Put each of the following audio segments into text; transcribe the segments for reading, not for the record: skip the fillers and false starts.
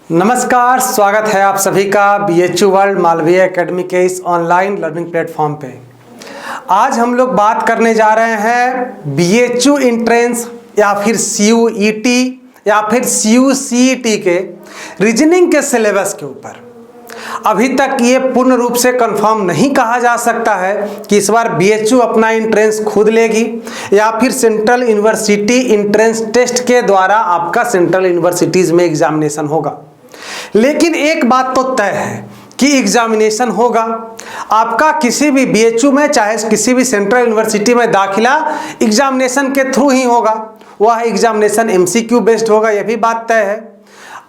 नमस्कार, स्वागत है आप सभी का BHU वर्ल्ड मालवीय एकेडमी के इस ऑनलाइन लर्निंग प्लेटफॉर्म पे। आज हम लोग बात करने जा रहे हैं BHU एंट्रेंस या फिर CUET या फिर CUCET के रीजनिंग के सिलेबस के ऊपर। अभी तक ये पूर्ण रूप से कंफर्म नहीं कहा जा सकता है कि इस बार BHU अपना एंट्रेंस खुद लेगी या फिर सेंट्रल यूनिवर्सिटी एंट्रेंस टेस्ट के द्वारा आपका सेंट्रल यूनिवर्सिटीज़ में एग्जामिनेशन होगा। लेकिन एक बात तो तय है कि एग्जामिनेशन होगा। आपका किसी भी BHU में चाहे किसी भी सेंट्रल यूनिवर्सिटी में दाखिला एग्जामिनेशन के थ्रू ही होगा। वह एग्जामिनेशन MCQ बेस्ड होगा, यह भी बात तय है।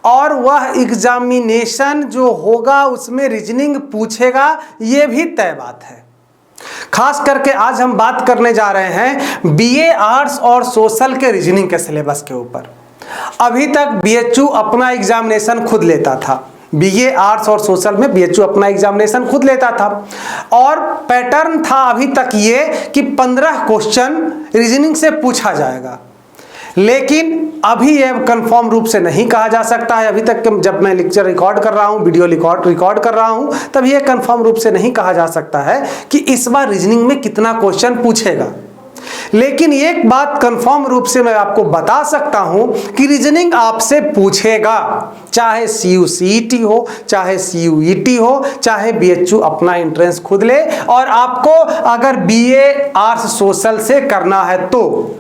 और वह एग्जामिनेशन जो होगा उसमें रीजनिंग पूछेगा, ये भी तय बात है। खास करके आज हम बात करने जा रहे हैं BA आर्ट्स और सोशल के रीजनिंग के सिलेबस के ऊपर। अभी तक BHU अपना एग्जामिनेशन खुद लेता था। BA आर्ट्स और सोशल में BHU अपना एग्जामिनेशन खुद लेता था और पैटर्न था अभी तक ये कि 15 क्वेश्चन रीजनिंग से पूछा जाएगा। लेकिन अभी यह कंफर्म रूप से नहीं कहा जा सकता है। अभी तक जब मैं लेक्चर रिकॉर्ड कर रहा हूँ, वीडियो रिकॉर्ड कर रहा हूँ, तब यह कंफर्म रूप से नहीं कहा जा सकता है कि इस बार रीजनिंग में कितना क्वेश्चन पूछेगा। लेकिन एक बात कंफर्म रूप से मैं आपको बता सकता हूं कि रीजनिंग आपसे पूछेगा, चाहे CUCET हो, चाहे CUET हो, चाहे BHU अपना एंट्रेंस खुद ले। और आपको अगर BA आर्ट्स सोशल से करना है तो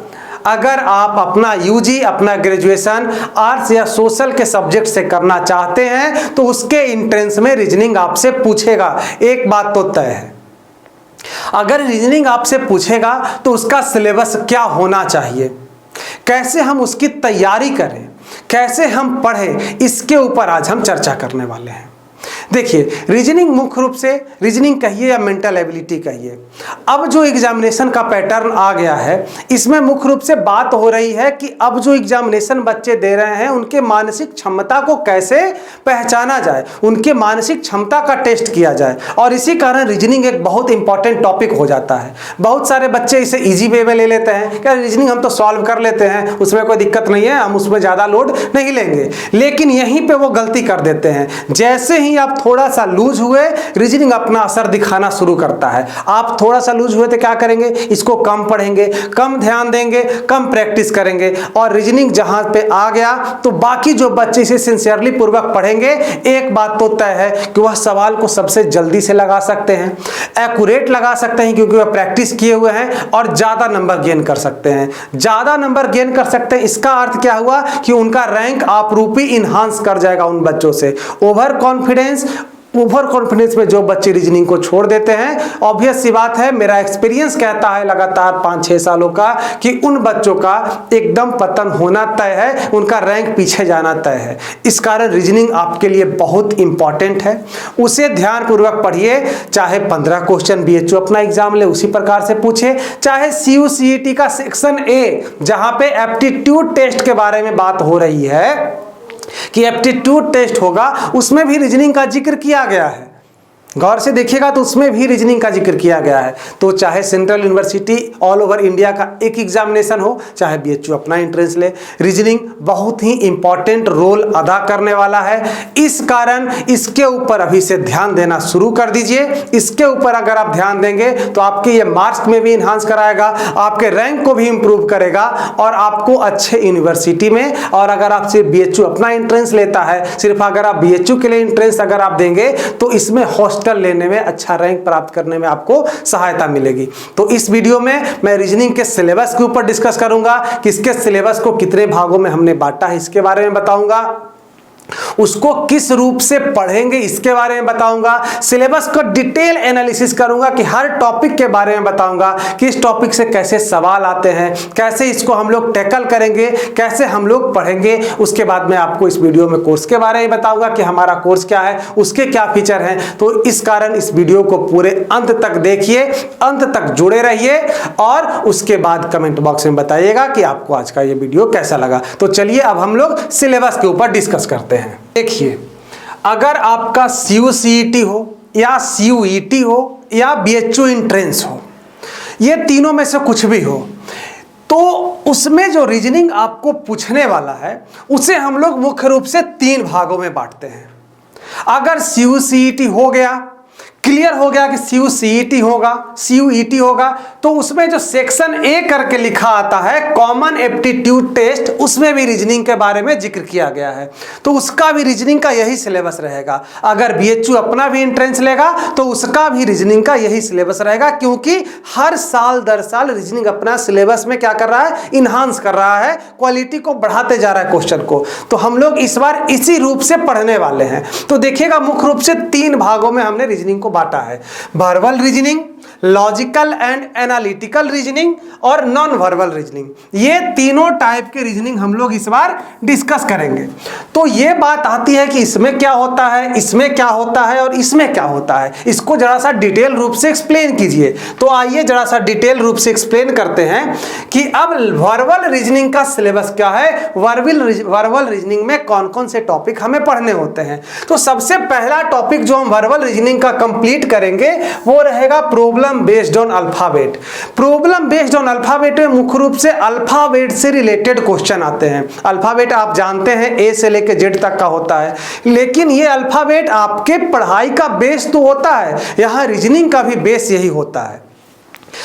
अगर आप अपना UG अपना ग्रेजुएशन आर्ट्स या सोशल के सब्जेक्ट से करना चाहते हैं तो उसके एंट्रेंस में रीजनिंग आपसे पूछेगा। एक बात तो तय है, अगर रीजनिंग आपसे पूछेगा तो उसका सिलेबस क्या होना चाहिए, कैसे हम उसकी तैयारी करें, कैसे हम पढ़ें, इसके ऊपर आज हम चर्चा करने वाले हैं। देखिए, रीजनिंग मुख्य रूप से रीजनिंग कहिए या मेंटल एबिलिटी कहिए, अब जो एग्जामिनेशन का पैटर्न आ गया है इसमें मुख्य रूप से बात हो रही है कि अब जो एग्जामिनेशन बच्चे दे रहे हैं उनके मानसिक क्षमता को कैसे पहचाना जाए, उनके मानसिक क्षमता का टेस्ट किया जाए। और इसी कारण रीजनिंग एक बहुत इंपॉर्टेंट टॉपिक हो जाता है। बहुत सारे बच्चे इसे ईजी वे में ले लेते हैं, क्या रीजनिंग हम तो सॉल्व कर लेते हैं, उसमें कोई दिक्कत नहीं है, हम उसमें ज़्यादा लोड नहीं लेंगे। लेकिन यहीं पर वो गलती कर देते हैं। जैसे ही आप थोड़ा सा लूज हुए, रीजनिंग अपना असर दिखाना शुरू करता है। आप थोड़ा सा लूज हुए तो क्या करेंगे, इसको कम पढ़ेंगे, कम ध्यान देंगे, कम प्रैक्टिस करेंगे और रीजनिंग जहां पे आ गया तो बाकी जो बच्चे इसे सिंसियरली पूर्वक पढ़ेंगे, एक बात तो तय है कि वह सवाल को सबसे जल्दी से लगा सकते हैं, एक्यूरेट लगा सकते हैं क्योंकि वह प्रैक्टिस किए हुए हैं और ज्यादा नंबर गेन कर सकते हैं। ज्यादा नंबर गेन कर सकते हैं, इसका अर्थ क्या हुआ कि उनका रैंक आपरूपी इनहांस कर जाएगा उन बच्चों से। ओवर कॉन्फिडेंस में जो बच्चे रीजनिंग को छोड़ देते हैं, ऑब्वियस सी बात है, मेरा एक्सपीरियंस कहता है लगातार 5-6 सालों का कि उन बच्चों का एकदम पतन होना तय है, उनका रैंक पीछे जाना तय है। इस कारण रीजनिंग आपके लिए बहुत इंपॉर्टेंट है, उसे ध्यानपूर्वक पढ़िए। चाहे 15 क्वेश्चन BHU अपना एग्जाम ले उसी प्रकार से पूछे, चाहे CUCET का सेक्शन A जहां पे एप्टीट्यूड टेस्ट के बारे में बात हो रही है कि एप्टीट्यूड टेस्ट होगा, उसमें भी रीजनिंग का जिक्र किया गया है। गौर से देखिएगा तो उसमें भी रीजनिंग का जिक्र किया गया है। तो चाहे central university all over India का एक एग्जामिनेशन हो, चाहे BHU अपना एंट्रेंस ले, रीजनिंग बहुत ही इंपॉर्टेंट रोल अदा करने वाला है। इस कारण इसके ऊपर अभी से ध्यान देना शुरू कर दीजिए। इसके ऊपर अगर आप ध्यान देंगे तो आपके ये मार्क्स में भी इन्हांस कराएगा, आपके रैंक को भी इंप्रूव करेगा और आपको अच्छे यूनिवर्सिटी में, और अगर आप सिर्फ BHU अपना एंट्रेंस लेता है, सिर्फ अगर आप BHU के लिए एंट्रेंस अगर आप देंगे तो इसमें लेने में, अच्छा रैंक प्राप्त करने में आपको सहायता मिलेगी। तो इस वीडियो में मैं रीजनिंग के सिलेबस के ऊपर डिस्कस करूंगा कि इसके सिलेबस को कितने भागों में हमने बांटा है, इसके बारे में बताऊंगा। उसको किस रूप से पढ़ेंगे इसके बारे में बताऊंगा। सिलेबस का डिटेल एनालिसिस करूंगा कि हर टॉपिक के बारे में बताऊंगा कि इस टॉपिक से कैसे सवाल आते हैं, कैसे इसको हम लोग टैकल करेंगे, कैसे हम लोग पढ़ेंगे। उसके बाद मैं आपको इस वीडियो में कोर्स के बारे में बताऊंगा कि हमारा कोर्स क्या है, उसके क्या फीचर हैं। तो इस कारण इस वीडियो को पूरे अंत तक देखिए, अंत तक जुड़े रहिए और उसके बाद कमेंट बॉक्स में बताइएगा कि आपको आज का ये वीडियो कैसा लगा। तो चलिए अब हम लोग सिलेबस के ऊपर डिस्कस करते हैं। देखिए, अगर आपका CUCET हो या CUET हो या BHU एंट्रेंस हो, ये तीनों में से कुछ भी हो, तो उसमें जो रीजनिंग आपको पूछने वाला है उसे हम लोग मुख्य रूप से 3 भागों में बांटते हैं। अगर CU-CET हो गया, क्लियर हो गया कि CU-CET होगा, CU-ET होगा, तो उसमें जो सेक्शन ए करके लिखा आता है कॉमन एप्टीट्यूड टेस्ट, उसमें भी रीजनिंग के बारे में जिक्र किया गया है। तो उसका भी रीजनिंग का यही सिलेबस रहेगा। अगर BHU अपना भी एंट्रेंस लेगा तो उसका भी रीजनिंग का यही सिलेबस रहेगा, क्योंकि हर साल दर साल रीजनिंग अपना सिलेबस में क्या कर रहा है, इन्हांस कर रहा है, क्वालिटी को बढ़ाते जा रहा है क्वेश्चन को। तो हम लोग इस बार इसी रूप से पढ़ने वाले हैं। तो देखिएगा मुख्य रूप से 3 भागों में हमने रीजनिंग को बांटा है। Verbal reasoning, logical and analytical reasoning और नॉन वर्बल रीजनिंग, ये तीनों टाइप के रीजनिंग हम लोग इस बार डिस्कस करेंगे। तो ये बात आती है कि इसमें क्या होता है, इसमें क्या होता है और इसमें क्या होता है, इसको जरा सा डिटेल रूप से एक्सप्लेन कीजिए। तो आइए जरा सा डिटेल रूप से एक्सप्लेन करते हैं कि अब वर्बल रीजनिंग का सिलेबस क्या है, वर्बल रीजनिंग में कौन कौन से टॉपिक हमें पढ़ने होते हैं। तो सबसे पहला टॉपिक जो हम वर्बल रीजनिंग का कंप्लीट करेंगे वो रहेगा problem based on alphabet. Problem based on alphabet में मुख्य रूप से अल्फाबेट से रिलेटेड क्वेश्चन आते हैं। अल्फाबेट आप जानते हैं ए से लेकर जेड तक का होता है, लेकिन ये अल्फाबेट आपके पढ़ाई का बेस तो होता है, यहां रीजनिंग का भी बेस यही होता है।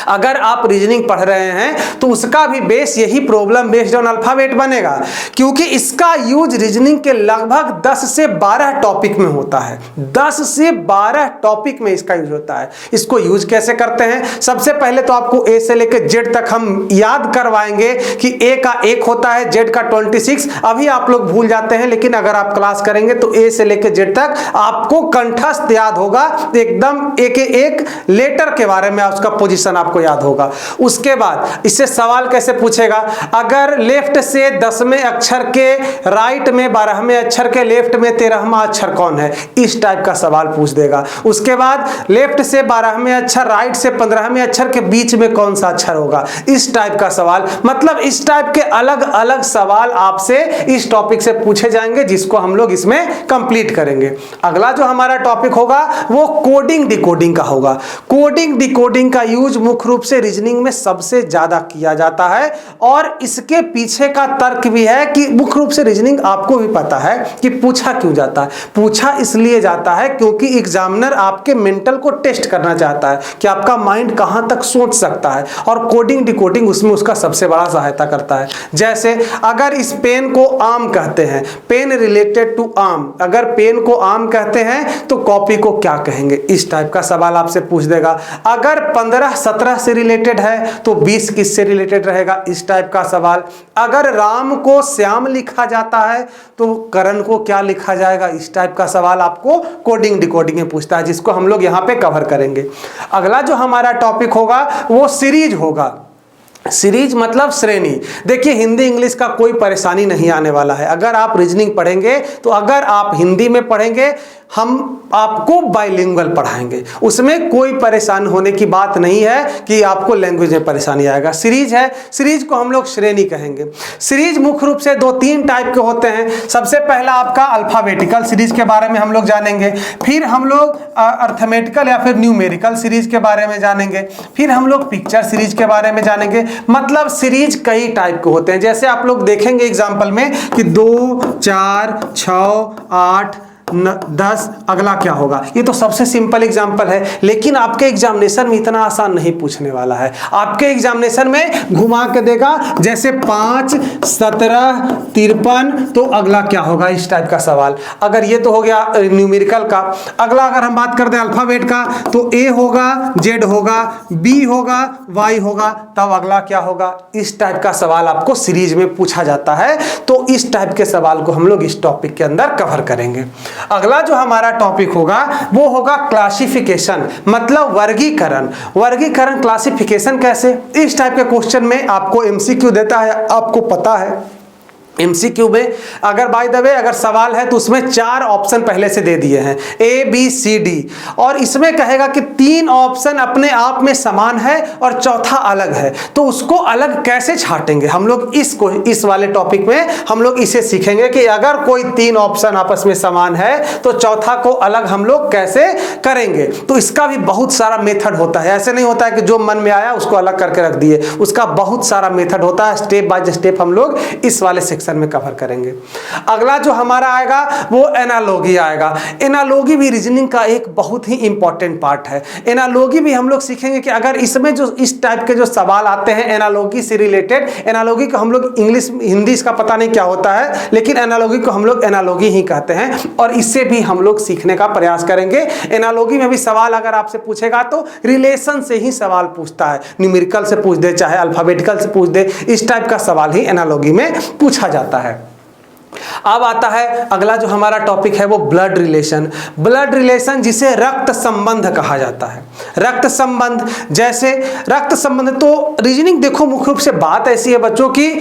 अगर आप रीजनिंग पढ़ रहे हैं तो उसका भी बेस यही प्रॉब्लम बेस्ड ऑन अल्फाबेट बनेगा, क्योंकि इसका यूज रीजनिंग के लगभग 10 से 12 टॉपिक में होता है। 10 से 12 टॉपिक में इसका यूज होता है। इसको यूज कैसे करते हैं, सबसे पहले तो आपको ए से लेकर जेड तक हम याद करवाएंगे कि ए का 1 होता है, जेड का 26। अभी आप लोग भूल जाते हैं, लेकिन अगर आप क्लास करेंगे तो ए से लेकर जेड तक आपको कंठस्थ याद होगा, एकदम एक लेटर के बारे में उसका पोजीशन आपको याद होगा। उसके बाद इससे सवाल कैसे पूछेगा, अगर लेफ्ट से 10वें अक्षर के राइट में 12वें अक्षर के लेफ्ट में 13वां अक्षर कौन है, इस टाइप का सवाल पूछ देगा। उसके बाद लेफ्ट से 12वें अक्षर राइट से 15वें अक्षर के बीच में कौन सा अक्षर होगा, इस टाइप का सवाल। मतलब इस टाइप के अलग अलग सवाल आपसे इस टॉपिक से पूछे जाएंगे, जिसको हम लोग इसमें कंप्लीट करेंगे। अगला जो हमारा टॉपिक होगा वो कोडिंग डिकोडिंग का होगा। कोडिंग डिकोडिंग का यूज मुख्य रूप से रीजनिंग में सबसे ज्यादा किया जाता है, और इसके पीछे का तर्क भी है कि मुख्य रूप से रीजनिंग आपको भी पता है कि पूछा क्यों जाता है। पूछा इसलिए जाता है क्योंकि एग्जामिनर आपके मेंटल को टेस्ट करना चाहता है कि आपका माइंड कहां तक सोच सकता है, और कोडिंग डिकोडिंग उसमें उसका सबसे बड़ा सहायता करता है। जैसे अगर इस पेन को आम कहते हैं, पेन रिलेटेड टू आम, अगर पेन को आम कहते हैं तो कॉपी को क्या कहेंगे, इस टाइप का सवाल आपसे पूछ देगा। अगर 15-17 से रिलेटेड है तो 20 किससे रिलेटेड रहेगा, इस टाइप का सवाल। अगर राम को श्याम लिखा जाता है तो करण को क्या लिखा जाएगा, इस टाइप का सवाल आपको कोडिंग डिकोडिंग में पूछता है, जिसको हम लोग यहां पे कवर करेंगे। अगला जो हमारा टॉपिक होगा वो सीरीज होगा। सीरीज मतलब श्रेणी। देखिए हिंदी इंग्लिश का कोई परेशानी नहीं आने वाला है। अगर आप रीजनिंग पढ़ेंगे तो अगर आप हिंदी में पढ़ेंगे, हम आपको बाइलिंगुअल पढ़ाएंगे, उसमें कोई परेशानी होने की बात नहीं है कि आपको लैंग्वेज में परेशानी आएगा। सीरीज है, सीरीज को हम लोग श्रेणी कहेंगे। सीरीज मुख्य रूप से 2-3 टाइप के होते हैं। सबसे पहला आपका अल्फाबेटिकल सीरीज के बारे में हम लोग जानेंगे, फिर हम लोग अर्थमेटिकल या फिर न्यूमेरिकल सीरीज के बारे में जानेंगे, फिर हम लोग पिक्चर सीरीज के बारे में जानेंगे। मतलब सीरीज कई टाइप के होते हैं। जैसे आप लोग देखेंगे एग्जाम्पल में कि 2, 4, 6, 8, 10, अगला क्या होगा। ये तो सबसे सिंपल एग्जाम्पल है, लेकिन आपके एग्जामिनेशन में इतना आसान नहीं पूछने वाला है। आपके एग्जामिनेशन में घुमा के देगा, जैसे 5, 17, 53, तो अगला क्या होगा, इस टाइप का सवाल। अगर ये तो हो गया न्यूमेरिकल का। अगला अगर हम बात करते हैं अल्फाबेट का, तो ए होगा, जेड होगा, बी होगा, वाई होगा, तब अगला क्या होगा, इस टाइप का सवाल आपको सीरीज में पूछा जाता है। तो इस टाइप के सवाल को हम लोग इस टॉपिक के अंदर कवर करेंगे। अगला जो हमारा टॉपिक होगा वो होगा क्लासिफिकेशन, मतलब वर्गीकरण। वर्गीकरण क्लासिफिकेशन कैसे, इस टाइप के क्वेश्चन में आपको एमसीक्यू देता है, आपको पता है एमसीक्यू में अगर बाय द वे अगर सवाल है तो उसमें 4 ऑप्शन पहले से दे दिए हैं, ए बी सी डी, और इसमें कहेगा कि 3 ऑप्शन अपने आप में समान है और चौथा अलग है, तो उसको अलग कैसे छांटेंगे हम लोग। इस वाले टॉपिक में हम लोग इसे सीखेंगे कि अगर कोई 3 ऑप्शन आपस में समान है तो चौथा को अलग हम लोग कैसे करेंगे। तो इसका भी बहुत सारा मेथड होता है, ऐसे नहीं होता है कि जो मन में आया उसको अलग करके रख दिए, उसका बहुत सारा मेथड होता है। स्टेप बाय स्टेप हम लोग इस वाले सेक्शन में कवर करेंगे। अगला जो हमारा आएगा वो एनालॉजी आएगा। एनालॉजी भी रीजनिंग का एक बहुत ही इंपॉर्टेंट पार्ट है। एनालॉजी भी हम लोग सीखेंगे कि अगर इसमें जो इस टाइप के जो सवाल आते हैं एनालॉजी से रिलेटेड, एनालॉजी को हम लोग इंग्लिश हिंदी इसका पता नहीं क्या होता है, लेकिन एनालॉजी को हम लोग एनालॉजी ही कहते हैं और इससे भी हम लोग सीखने का प्रयास करेंगे। एनालॉजी में भी सवाल अगर आपसे पूछेगा तो रिलेशन से ही सवाल पूछता है, न्यूमेरिकल से पूछ दे चाहे अल्फाबेटिकल से पूछ दे, इस टाइप का सवाल ही एनालॉजी में पूछा जाता है। अब आता है अगला जो हमारा टॉपिक है वो ब्लड रिलेशन। ब्लड रिलेशन जिसे रक्त संबंध कहा जाता है। रक्त संबंध, जैसे रक्त संबंध तो रीजनिंग देखो मुख्य रूप से बात ऐसी है बच्चों की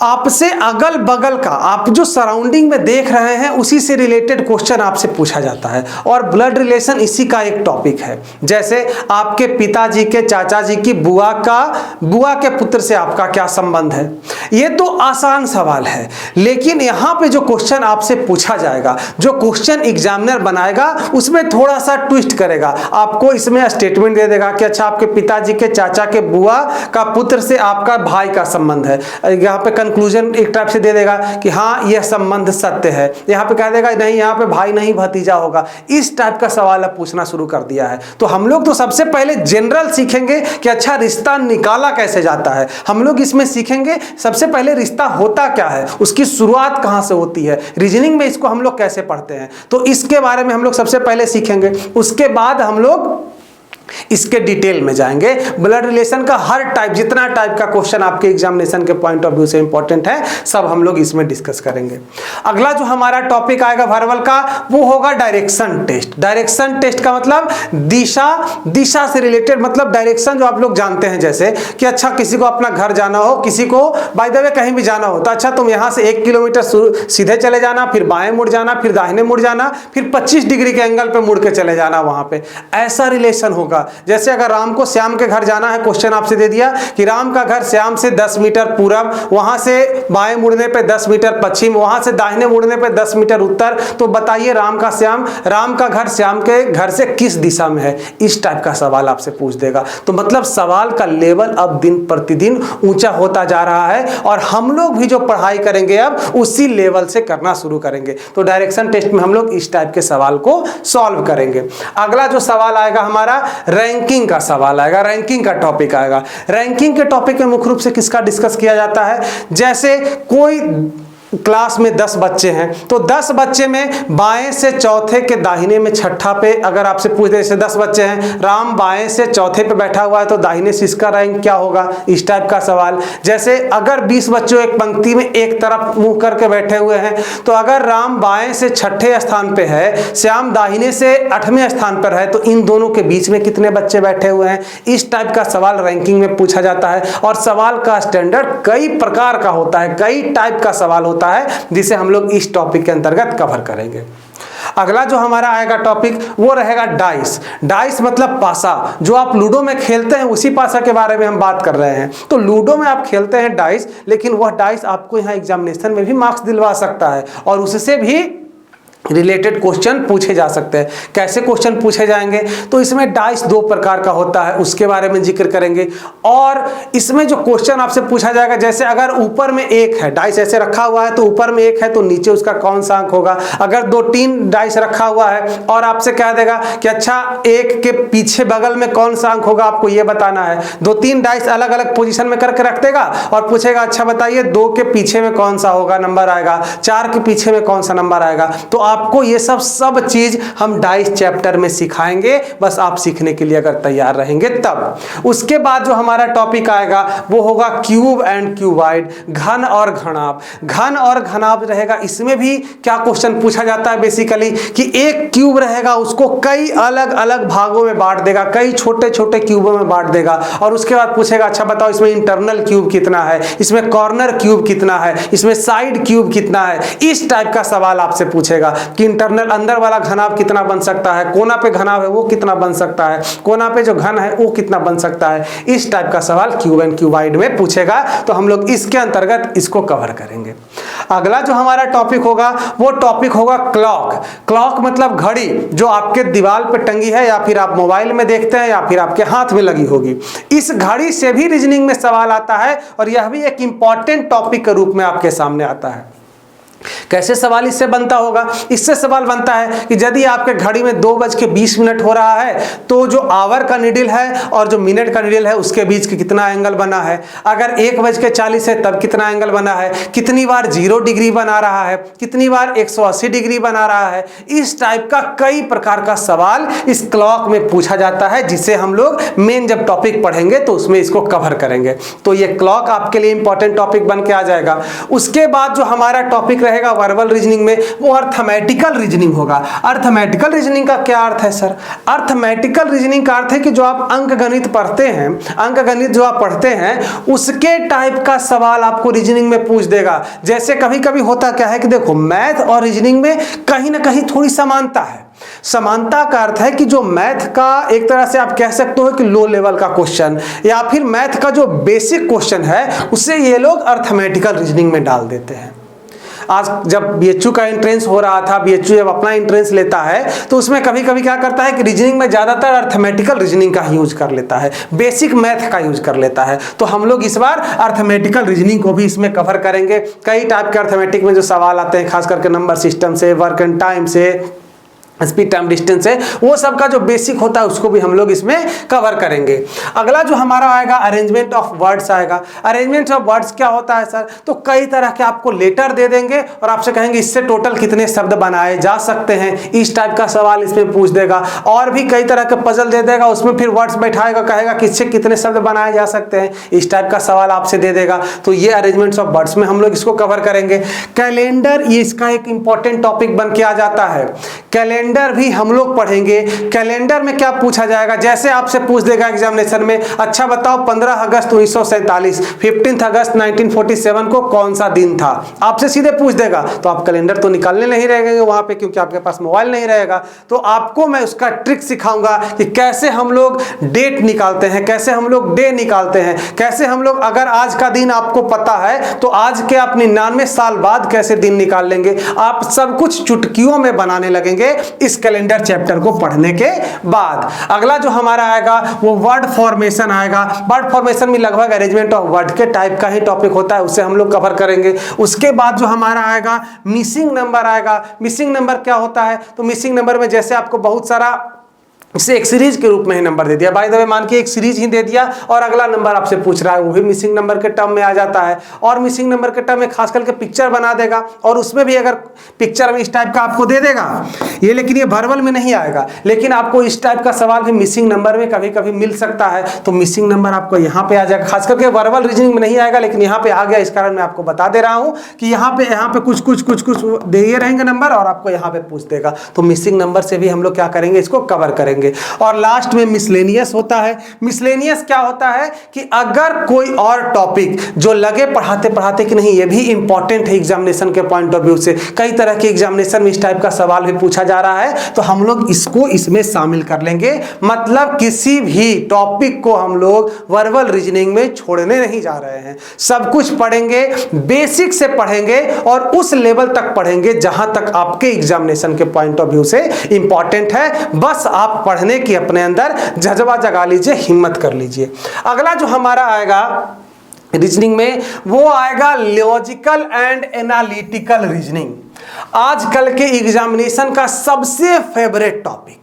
आपसे अगल बगल का, आप जो सराउंडिंग में देख रहे हैं उसी से रिलेटेड क्वेश्चन आपसे पूछा जाता है और ब्लड रिलेशन इसी का एक टॉपिक है। जैसे आपके पिताजी के चाचा जी की बुआ के पुत्र से आपका क्या संबंध है, ये तो आसान सवाल है, लेकिन यहाँ पे जो क्वेश्चन आपसे पूछा जाएगा, जो क्वेश्चन एग्जामिनर बनाएगा उसमें थोड़ा सा ट्विस्ट करेगा। आपको इसमें स्टेटमेंट दे देगा कि अच्छा आपके पिताजी के चाचा के बुआ का पुत्र से आपका भाई का संबंध है, यहाँ पे कंक्लूजन एक टाइप से दे देगा कि हाँ यह संबंध सत्य है, यहाँ पे कह देगा नहीं यहाँ पे भाई नहीं भतीजा होगा। इस टाइप का सवाल अब पूछना शुरू कर दिया है। तो हम लोग तो सबसे पहले जनरल सीखेंगे कि अच्छा रिश्ता निकाला कैसे जाता है, हम लोग इसमें सीखेंगे सबसे पहले रिश्ता होता क्या है, उसकी शुरुआत कहाँ से होती है, रीजनिंग में इसको हम लोग कैसे पढ़ते हैं, तो इसके बारे में हम लोग सबसे पहले सीखेंगे। उसके बाद हम लोग इसके डिटेल में जाएंगे। ब्लड रिलेशन का हर टाइप, जितना टाइप का क्वेश्चन आपके एग्जामिनेशन के पॉइंट ऑफ व्यू से इंपॉर्टेंट है, सब हम लोग इसमें डिस्कस करेंगे। अगला जो हमारा टॉपिक आएगा वर्बल का वो होगा डायरेक्शन टेस्ट। डायरेक्शन टेस्ट का मतलब दिशा से रिलेटेड, मतलब डायरेक्शन जो आप लोग जानते हैं, जैसे कि अच्छा किसी को अपना घर जाना हो, किसी को बाय द वे कहीं भी जाना हो, तो अच्छा तुम यहाँ से 1 किलोमीटर सीधे चले जाना, फिर बाएं मुड़ जाना, फिर दाहिने मुड़ जाना, फिर 25 डिग्री के एंगल पे मुड़ के चले जाना वहां पे, ऐसा रिलेशन होगा। जैसे अगर राम को श्याम के घर जाना है, क्वेश्चन आपसे दे दिया कि राम का घर श्याम से 10 मीटर पूरब, वहां से बाएं मुड़ने पे 10 मीटर पश्चिम, वहां से दाहिने मुड़ने पे 10 मीटर उत्तर, तो बताइए राम का घर श्याम के घर से किस दिशा में है। इस टाइप का सवाल आपसे पूछ देगा। तो मतलब सवाल का लेवल अब दिन प्रतिदिन ऊंचा होता जा रहा है और हम लोग भी जो पढ़ाई करेंगे अब उसी लेवल से करना शुरू करेंगे। तो डायरेक्शन टेस्ट में हम लोग इस टाइप के सवाल को सॉल्व करेंगे। अगला जो सवाल आएगा हमारा रैंकिंग का सवाल आएगा, रैंकिंग का टॉपिक आएगा। रैंकिंग के टॉपिक में मुख्य रूप से किसका डिस्कस किया जाता है, जैसे कोई क्लास में 10 बच्चे हैं तो 10 बच्चे में बाएं से चौथे के दाहिने में छठा पे अगर आपसे पूछ दे, जैसे 10 बच्चे हैं, राम बाएं से चौथे पे बैठा हुआ है तो दाहिने से इसका रैंक क्या होगा, इस टाइप का सवाल। जैसे अगर 20 बच्चों एक पंक्ति में एक तरफ मुंह करके बैठे हुए हैं तो अगर राम बाएं से छठे स्थान पे है, श्याम दाहिने से 8वें स्थान पर है, तो इन दोनों के बीच में कितने बच्चे बैठे हुए हैं, इस टाइप का सवाल रैंकिंग में पूछा जाता है। और सवाल का स्टैंडर्ड कई प्रकार का होता है, कई टाइप का सवाल होता है, जिसे हम लोग इस टॉपिक के अंतर्गत कवर करेंगे। अगला जो हमारा आएगा टॉपिक वो रहेगा डाइस। डाइस मतलब पासा, जो आप लूडो में खेलते हैं उसी पासा के बारे में हम बात कर रहे हैं। तो लूडो में आप खेलते हैं डाइस, लेकिन वह डाइस आपको यहाँ एग्जामिनेशन में भी मार्क्स दिलवा सकता है और उससे भी रिलेटेड क्वेश्चन पूछे जा सकते हैं। कैसे क्वेश्चन पूछे जाएंगे, तो इसमें डाइस 2 प्रकार का होता है, उसके बारे में जिक्र करेंगे। और इसमें जो क्वेश्चन आपसे पूछा जाएगा, जैसे अगर ऊपर में 1 है, डाइस ऐसे रखा हुआ है तो ऊपर में 1 है तो नीचे उसका कौन सा अंक होगा। अगर 2-3 डाइस रखा हुआ है और आपसे कह देगा कि अच्छा 1 के पीछे बगल में कौन सा अंक होगा, आपको ये बताना है। 2-3 डाइस अलग अलग पोजीशन में करके रख देगा और पूछेगा अच्छा बताइए 2 के पीछे में कौन सा होगा नंबर आएगा, 4 के पीछे में कौन सा नंबर आएगा। तो आपको ये सब चीज हम डाइस चैप्टर में सिखाएंगे, बस आप सीखने के लिए अगर तैयार रहेंगे तब। उसके बाद जो हमारा टॉपिक आएगा वो होगा क्यूब एंड क्यूबाइड, घन और घनाभ। घन और घनाभ रहेगा, इसमें भी क्या क्वेश्चन पूछा जाता है बेसिकली कि एक क्यूब रहेगा उसको कई अलग अलग भागों में बांट देगा, कई छोटे छोटे क्यूबों में बांट देगा, और उसके बाद पूछेगा अच्छा बताओ इसमें इंटरनल क्यूब कितना है, इसमें कॉर्नर क्यूब कितना है, इसमें साइड क्यूब कितना है। इस टाइप का सवाल आपसे पूछेगा कि इंटरनल अंदर वाला घनाभ कितना बन सकता है, कोना पे घनाभ है वो कितना बन सकता है, कोना पे जो घन है वो कितना बन सकता है। इस टाइप का सवाल क्यूब एंड क्यूबाइड में पूछेगा, तो हम लोग इसके अंतर्गत इसको कवर करेंगे। अगला जो हमारा टॉपिक होगा वो टॉपिक होगा क्लॉक। क्लॉक मतलब घड़ी, जो आपके दीवार पे टंगी है या फिर आप मोबाइल में देखते हैं या फिर आपके हाथ में लगी होगी। इस घड़ी से भी रीजनिंग में सवाल आता है और यह भी एक इंपॉर्टेंट टॉपिक के रूप में आपके सामने आता है। कैसे सवाल इससे बनता होगा? इससे सवाल बनता है कि यदि आपके घड़ी में 2:20 हो रहा है तो जो आवर का निडिल है और जो मिनट का निडिल है उसके बीच के कितना एंगल बना है। अगर 1:40 है तब कितना एंगल बना है, कितनी बार 0 डिग्री बना रहा है, कितनी बार 180 डिग्री बना रहा है। इस टाइप का कई प्रकार का सवाल इस क्लॉक में पूछा जाता है, जिसे हम लोग मेन जब टॉपिक पढ़ेंगे तो उसमें इसको कवर करेंगे। तो ये क्लॉक आपके लिए इंपॉर्टेंट टॉपिक बन के आ जाएगा। उसके बाद जो हमारा टॉपिक रहेगा वर्बल रीजनिंग में वो अर्थमेटिकल रीजनिंग होगा। अर्थमेटिकल रीजनिंग का क्या अर्थ है सर? अर्थमेटिकल रीजनिंग का अर्थ है कि जो आप अंकगणित पढ़ते हैं, अंकगणित जो आप पढ़ते हैं उसके टाइप का सवाल आपको रीजनिंग में पूछ देगा। जैसे कभी कभी होता क्या है कि देखो मैथ और रीजनिंग में कहीं ना कहीं थोड़ी समानता है। समानता का अर्थ है कि जो मैथ का एक तरह से आप कह सकते हो कि लो लेवल का क्वेश्चन या फिर मैथ का जो बेसिक क्वेश्चन है उसे ये लोग अर्थमेटिकल रीजनिंग में डाल देते हैं। आज जब बीएचयू का एंट्रेंस हो रहा था, बीएचयू जब अपना एंट्रेंस लेता है तो उसमें कभी कभी क्या करता है कि रीजनिंग में ज़्यादातर अर्थमेटिकल रीजनिंग का यूज कर लेता है, बेसिक मैथ का यूज कर लेता है। तो हम लोग इस बार अर्थमेटिकल रीजनिंग को भी इसमें कवर करेंगे। कई टाइप के अर्थमेटिक में जो सवाल आते हैं, खास करके नंबर सिस्टम से, वर्क एंड टाइम से, स्पीड टाइम डिस्टेंस है, वो सब का जो बेसिक होता है उसको भी हम लोग इसमें कवर करेंगे। अगला जो हमारा आएगा अरेंजमेंट ऑफ वर्ड्स आएगा। अरेंजमेंट ऑफ वर्ड्स क्या होता है सर? तो कई तरह के आपको लेटर दे देंगे और आपसे कहेंगे इससे टोटल कितने शब्द बनाए जा सकते हैं। इस टाइप का सवाल इसमें पूछ देगा। और भी कई तरह के पजल दे देगा, उसमें फिर वर्ड्स बैठाएगा, कहेगा कि इससे कितने शब्द बनाए जा सकते हैं। इस टाइप का सवाल आपसे दे देगा। तो ये अरेंजमेंट्स ऑफ वर्ड्स में हम लोग इसको कवर करेंगे। कैलेंडर, ये इसका एक इंपॉर्टेंट टॉपिक बन के आ जाता है। कैलेंडर भी हम लोग पढ़ेंगे। कैलेंडर में क्या पूछा जाएगा? जैसे आपसे पूछ देगा एग्जामिनेशन में, अच्छा बताओ 15 अगस्त 1947, 15 अगस्त 1947 को कौन सा दिन था? आपसे सीधे पूछ देगा। तो आप कैलेंडर तो निकालने नहीं रहेंगे वहां पे, क्योंकि आपके पास मोबाइल नहीं रहेगा। तो आपको मैं उसका ट्रिक सिखाऊंगा कि कैसे हम लोग डेट निकालते हैं, कैसे हम लोग डे निकालते हैं, कैसे हम लोग, अगर आज का दिन आपको पता है तो आज के आप 99 साल बाद कैसे दिन निकाल लेंगे। आप सब कुछ चुटकियों में बनाने लगेंगे इस कैलेंडर चैप्टर को पढ़ने के बाद। अगला जो हमारा आएगा वो वर्ड फॉर्मेशन आएगा। वर्ड फॉर्मेशन में लगभग अरेंजमेंट ऑफ वर्ड के टाइप का ही टॉपिक होता है, उसे हम लोग कवर करेंगे। उसके बाद जो हमारा आएगा मिसिंग नंबर आएगा। मिसिंग नंबर क्या होता है? तो मिसिंग नंबर में जैसे आपको बहुत सारा इसे एक सीरीज के रूप में ही नंबर दे दिया, बाय द वे मान के एक सीरीज ही दे दिया और अगला नंबर आपसे पूछ रहा है, वो भी मिसिंग नंबर के टर्म में आ जाता है। और मिसिंग नंबर के टर्म में खास करके पिक्चर बना देगा और उसमें भी अगर पिक्चर में इस टाइप का आपको दे देगा ये, लेकिन ये वर्बल में नहीं आएगा, लेकिन आपको इस टाइप का सवाल भी मिसिंग नंबर में कभी कभी मिल सकता है। तो मिसिंग नंबर आपको यहाँ पे आ जाएगा। खास करके वर्बल रीजनिंग में नहीं आएगा, लेकिन यहाँ पे आ गया, इस कारण मैं आपको बता दे रहा हूँ कि यहाँ पे कुछ दिए रहेंगे नंबर और आपको यहाँ पे पूछ देगा। तो मिसिंग नंबर से भी हम लोग क्या करेंगे, इसको कवर करेंगे। और लास्ट में मिसलेनियस होता है। मिसलेनियस क्या होता है कि अगर कोई और टॉपिक जो लगे पढ़ाते पढ़ाते कि नहीं ये भी इंपॉर्टेंट है एग्जामिनेशन के पॉइंट ऑफ व्यू से, कई तरह के एग्जामिनेशन में इस टाइप का सवाल भी पूछा जा रहा है, तो हम लोग इसको इसमें शामिल कर लेंगे। मतलब किसी भी टॉपिक को हम लोग वर्बल रीजनिंग में छोड़ने नहीं जा रहे हैं। सब कुछ पढ़ेंगे, बेसिक से पढ़ेंगे और उस लेवल तक पढ़ेंगे जहां तक आपके एग्जामिनेशन के पॉइंट ऑफ व्यू से इंपॉर्टेंट है। बस आप पढ़ने की अपने अंदर जज्बा जगा लीजिए, हिम्मत कर लीजिए। अगला जो हमारा आएगा रीजनिंग में वो आएगा लॉजिकल एंड एनालिटिकल रीजनिंग। आजकल के एग्जामिनेशन का सबसे फेवरेट टॉपिक।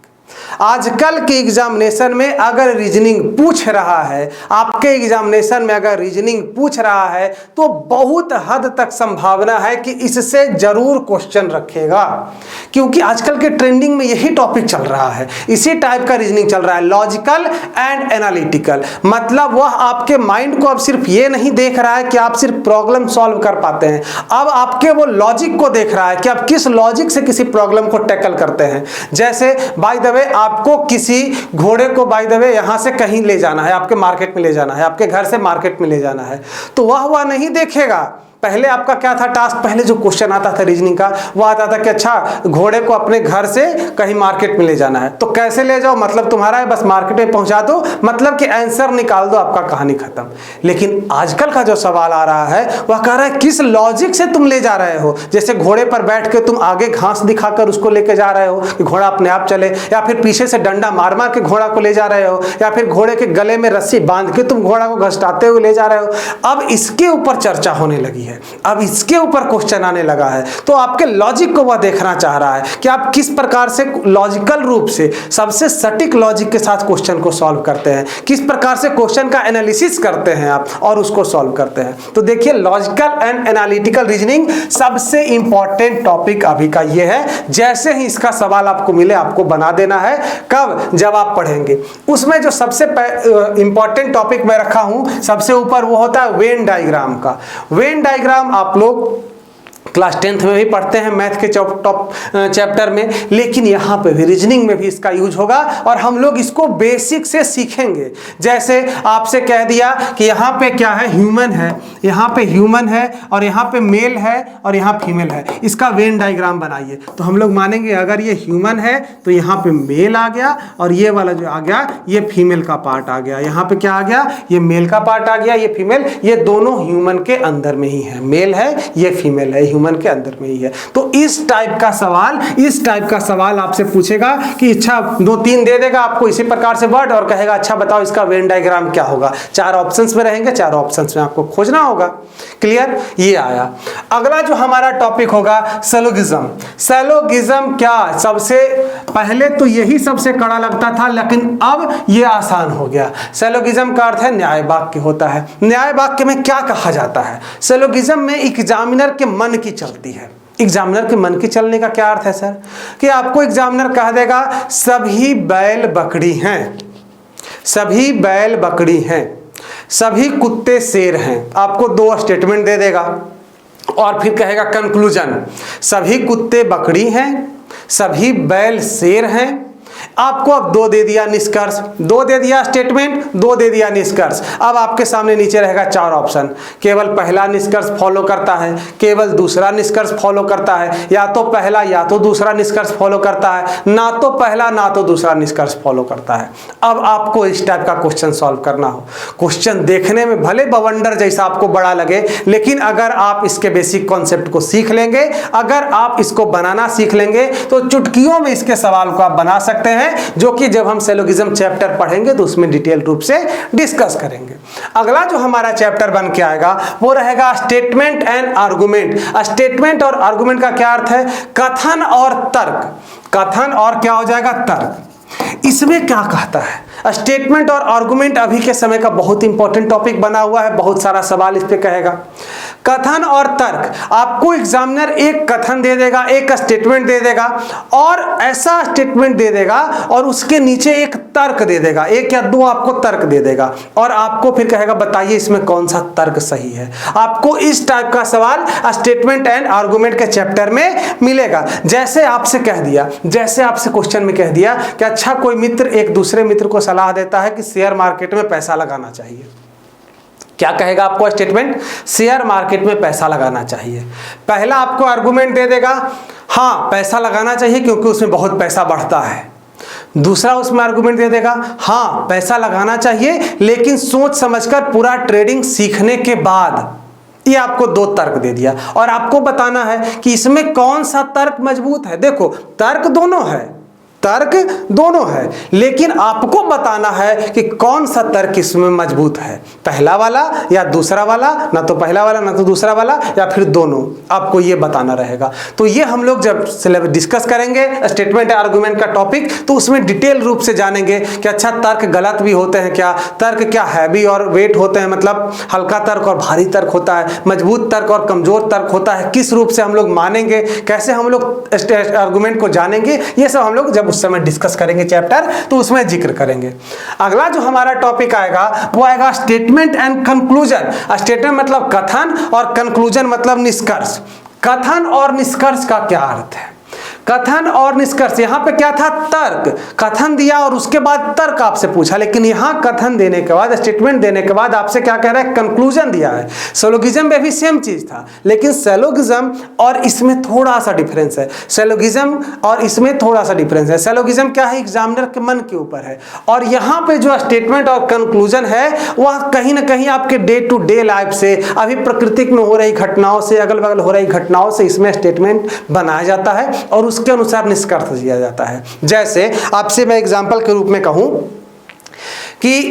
आजकल के एग्जामिनेशन में अगर रीजनिंग पूछ रहा है, आपके एग्जामिनेशन में अगर रीजनिंग पूछ रहा है, तो बहुत हद तक संभावना है कि इससे जरूर क्वेश्चन रखेगा, क्योंकि आजकल के ट्रेंडिंग में यही टॉपिक चल रहा है, इसी टाइप का रीजनिंग चल रहा है, लॉजिकल एंड एनालिटिकल। मतलब वह आपके माइंड को अब सिर्फ ये नहीं देख रहा है कि आप सिर्फ प्रॉब्लम सॉल्व कर पाते हैं, अब आपके वो लॉजिक को देख रहा है कि आप किस लॉजिक से किसी प्रॉब्लम को टैकल करते हैं। जैसे बाय द वे आपको किसी घोड़े को बाय द वे यहां से कहीं ले जाना है, आपके मार्केट में ले जाना है, आपके घर से मार्केट में ले जाना है, तो वह नहीं देखेगा। पहले आपका क्या था टास्क, पहले जो क्वेश्चन आता था रीजनिंग का वो आता था कि अच्छा घोड़े को अपने घर से कहीं मार्केट में ले जाना है, तो कैसे ले जाओ, मतलब तुम्हारा है, बस मार्केट में पहुंचा दो, मतलब कि आंसर निकाल दो, आपका कहानी खत्म। लेकिन आजकल का जो सवाल आ रहा है वह कह रहा है किस लॉजिक से तुम ले जा रहे हो। जैसे घोड़े पर बैठ के तुम आगे घास दिखाकर उसको लेके जा रहे हो कि घोड़ा अपने आप चले, या फिर पीछे से डंडा मार मार के घोड़ा को ले जा रहे हो, या फिर घोड़े के गले में रस्सी बांध के तुम घोड़ा को घसटाते हुए ले जा रहे हो। अब इसके ऊपर चर्चा होने लगी है, अब इसके ऊपर क्वेश्चन आने लगा है, तो आपके लॉजिक को वह देखना चाह रहा है कि आप किस प्रकार से लॉजिकल रूप से सबसे सटीक लॉजिक के साथ क्वेश्चन को सॉल्व करते हैं, किस प्रकार से क्वेश्चन का एनालिसिस करते हैं आप और उसको सॉल्व करते हैं। तो देखिए लॉजिकल एंड एनालिटिकल रीजनिंग सबसे इंपॉर्टेंट टॉपिक अभी का ये है। जैसे ही इसका सवाल आपको मिले आपको बना देना है, कब, जब आप पढ़ेंगे। उसमें जो सबसे इंपॉर्टेंट टॉपिक मैं रखा हूं सबसे ऊपर वो होता है वेन डायग्राम का। वेन डायग्राम आप लोग क्लास 10th में भी पढ़ते हैं मैथ के टॉप चैप्टर में, लेकिन यहाँ पे भी रीजनिंग में भी इसका यूज होगा और हम लोग इसको बेसिक से सीखेंगे। जैसे आपसे कह दिया कि यहाँ पे क्या है, ह्यूमन है, यहाँ पे ह्यूमन है और यहाँ पे मेल है और यहाँ फीमेल है, इसका वेन डायग्राम बनाइए। तो हम लोग मानेंगे अगर ये ह्यूमन है तो यहाँ पे मेल आ गया और ये वाला जो आ गया ये फीमेल का पार्ट आ गया, यहाँ पे क्या आ गया, ये मेल का पार्ट आ गया, ये फीमेल, ये दोनों ह्यूमन के अंदर में ही है, मेल है ये फीमेल है, ह्यूमन के अंदर में ही है। तो इस टाइप का सवाल आपसे पूछेगा कि अच्छा 2-3 दे देगा आपको इसी प्रकार से वर्ड और कहेगा अच्छा बताओ इसका वेन डायग्राम क्या होगा। 4 ऑप्शंस में रहेंगे, 4 ऑप्शंस में आपको खोजना होगा। क्लियर, ये आया। अगला जो हमारा टॉपिक होगा सैलोगिज्म। सैलोगिज्म क्या, सबसे पहले तो यही सबसे कड़ा लगता था, लेकिन अब ये आसान हो गया। सैलोगिज्म का अर्थ है न्याय वाक्य होता है। न्याय वाक्य में क्या कहा जाता है, सैलोगिज्म में एग्जामिनर के मन की चलती है। एग्जामिनर के मन की चलने का क्या अर्थ है सर, कि आपको एग्जामिनर कह देगा सभी बैल बकरी हैं, सभी बैल बकरी हैं, सभी कुत्ते शेर हैं, आपको 2 स्टेटमेंट दे देगा और फिर कहेगा कंक्लूजन, सभी कुत्ते बकरी हैं, सभी बैल शेर हैं। आपको अब 2 दे दिया निष्कर्ष, 2 दे दिया स्टेटमेंट, 2 दे दिया निष्कर्ष। अब आपके सामने नीचे रहेगा 4 ऑप्शन, केवल पहला निष्कर्ष फॉलो करता है, केवल दूसरा निष्कर्ष फॉलो करता है, या तो पहला या तो दूसरा निष्कर्ष फॉलो करता है, ना तो पहला ना तो दूसरा निष्कर्ष फॉलो करता है। अब आपको इस टाइप का क्वेश्चन सॉल्व करना हो। क्वेश्चन देखने में भले बवंडर जैसा आपको बड़ा लगे, लेकिन अगर आप इसके बेसिक कॉन्सेप्ट को सीख लेंगे, अगर आप इसको बनाना सीख लेंगे, तो चुटकियों में इसके सवाल को आप बना सकते हैं, जो कि जब हम सैलोगिज्म चैप्टर पढ़ेंगे तो उसमें डिटेल रूप से डिस्कस करेंगे। अगला जो हमारा चैप्टर बन के आएगा वो रहेगा स्टेटमेंट एंड आर्गुमेंट। स्टेटमेंट और आर्गुमेंट का क्या अर्थ है, कथन और तर्क। कथन और क्या हो जाएगा, तर्क। इसमें क्या कहता है, स्टेटमेंट और आर्गुमेंट अभी के समय का बहुत इंपॉर्टेंट टॉपिक बना हुआ है, बहुत सारा सवाल इस पे कहेगा। कथन और तर्क, आपको एग्जामिनर एक कथन दे देगा, एक स्टेटमेंट दे देगा और ऐसा स्टेटमेंट दे देगा और उसके नीचे एक तर्क दे देगा, 1 या 2 आपको तर्क दे देगा और आपको फिर कहेगा बताइए इसमें कौन सा तर्क सही है। आपको इस टाइप का सवाल स्टेटमेंट एंड आर्गुमेंट के चैप्टर में मिलेगा। जैसे आपसे कह दिया, जैसे आपसे क्वेश्चन में कह दिया कि अच्छा कोई मित्र एक दूसरे मित्र को सलाह देता है कि शेयर मार्केट में पैसा लगाना चाहिए, क्या कहेगा आपको स्टेटमेंट, शेयर मार्केट में पैसा लगाना चाहिए। पहला आपको आर्गुमेंट दे देगा, हाँ पैसा लगाना चाहिए क्योंकि उसमें बहुत पैसा बढ़ता है। दूसरा उसमें आर्गुमेंट दे देगा, हाँ पैसा लगाना चाहिए लेकिन सोच समझकर पूरा ट्रेडिंग सीखने के बाद। ये आपको 2 तर्क दे दिया और आपको बताना है कि इसमें कौन सा तर्क मजबूत है। देखो तर्क दोनों है, तर्क दोनों है, लेकिन आपको बताना है कि कौन सा तर्क इसमें मजबूत है, पहला वाला या दूसरा वाला, ना तो पहला वाला ना तो दूसरा वाला, या फिर दोनों, आपको ये बताना रहेगा। तो ये हम लोग जब सिलेबस डिस्कस करेंगे स्टेटमेंट आर्गुमेंट का टॉपिक, तो उसमें डिटेल रूप से जानेंगे कि अच्छा तर्क गलत भी होते हैं क्या, तर्क क्या हैवी और वेट होते हैं, मतलब हल्का तर्क और भारी तर्क होता है, मजबूत तर्क और कमजोर तर्क होता है, किस रूप से हम लोग मानेंगे, कैसे हम लोग आर्गुमेंट को जानेंगे, ये सब हम लोग जब उस समय डिस्कस करेंगे चैप्टर, तो उसमें जिक्र करेंगे। अगला जो हमारा टॉपिक आएगा वो आएगा स्टेटमेंट एंड कंक्लूजन। स्टेटमेंट मतलब कथन और कंक्लूजन मतलब निष्कर्ष। कथन और निष्कर्ष का क्या अर्थ है? कथन और निष्कर्ष, यहां पे क्या था, तर्क, कथन दिया और उसके बाद तर्क आपसे पूछा, लेकिन यहां कथन देने के बाद, स्टेटमेंट देने के बाद आपसे क्या कह रहा है, कंक्लूजन दिया है। सिलोगिज्म में भी सेम चीज था, लेकिन सिलोगिज्म और इसमें थोड़ा सा डिफरेंस है। सिलोगिज्म और इसमें थोड़ा सा डिफरेंस है। सिलोगिज्म क्या है, एग्जामिनर के मन के ऊपर है, और यहां पे जो स्टेटमेंट और कंक्लूजन है वह कहीं ना कहीं आपके डे टू डे लाइफ से, अभी प्रकृति में हो रही घटनाओं से, अगल बगल हो रही घटनाओं से इसमें स्टेटमेंट बनाया जाता है और उसके अनुसार निष्कर्ष दिया जाता है। जैसे आपसे मैं एग्जांपल के रूप में कहूं कि